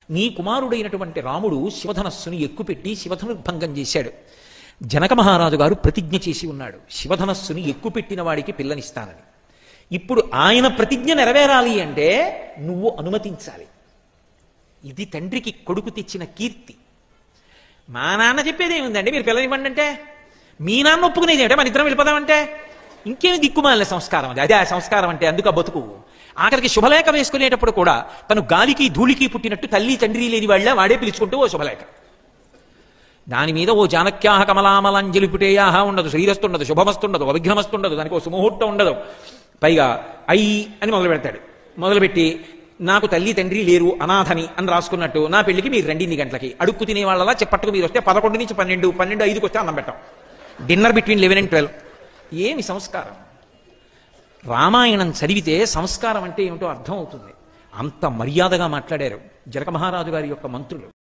నీ కుమారుడైనటువంటి రాముడు శివధనస్సుని ఎక్కుపెట్టి శివధనుర్భంగం చేశాడు. జనక మహారాజు గారు ప్రతిజ్ఞ చేసి ఉన్నాడు, శివధనస్సుని ఎక్కుపెట్టిన వాడికి పిల్లనిస్తానని. ఇప్పుడు ఆయన ప్రతిజ్ఞ నెరవేరాలి అంటే నువ్వు అనుమతించాలి. ఇది తండ్రికి కొడుకు తెచ్చిన కీర్తి. మా నాన్న చెప్పేది ఏముందండి, మీరు పిల్లనివ్వండి అంటే, మీ నాన్న ఒప్పుకునేది ఏమిటంటే మన ఇద్దరం వెళ్ళిపోదామంటే, ఇంకేమి దిక్కుమాలిన సంస్కారం అది. అదే ఆ సంస్కారం అంటే. అందుకు ఆ బతుకు. ఆఖరికి శుభలేఖ వేసుకునేటప్పుడు కూడా తను గాలికి ధూళికి పుట్టినట్టు తల్లి తండ్రి లేని వాళ్ళ వాడే పిలుచుకుంటూ ఓ శుభలేఖ. దాని మీద ఓ జానక్యాహ కమలామలంజలిపుటేయాహ ఉండదు, శ్రీరస్తుండదు, శుభమస్తుండదు, అవిఘ్నమస్తుండదు, దానికి ఓ సుముహూర్తం ఉండదు. పైగా ఐ అని మొదలు పెడతాడు. మొదలుపెట్టి నాకు తల్లి తండ్రి లేరు అనాథని అని రాసుకున్నట్టు, నా పెళ్లికి మీరు 2 గంటలకి అడుక్కు తినే వాళ్ళలా చెప్పట్టుకు మీరు వస్తే 11 నుంచి 12, 12:05కి వస్తే అన్నం పెట్టాం. Dinner between 11 and 12. ఏమి సంస్కారం? రామాయణం చదివితే సంస్కారం అంటే ఏమిటో అర్థం అవుతుంది. అంత మర్యాదగా మాట్లాడారు జనక మహారాజు గారి యొక్క మంత్రులు.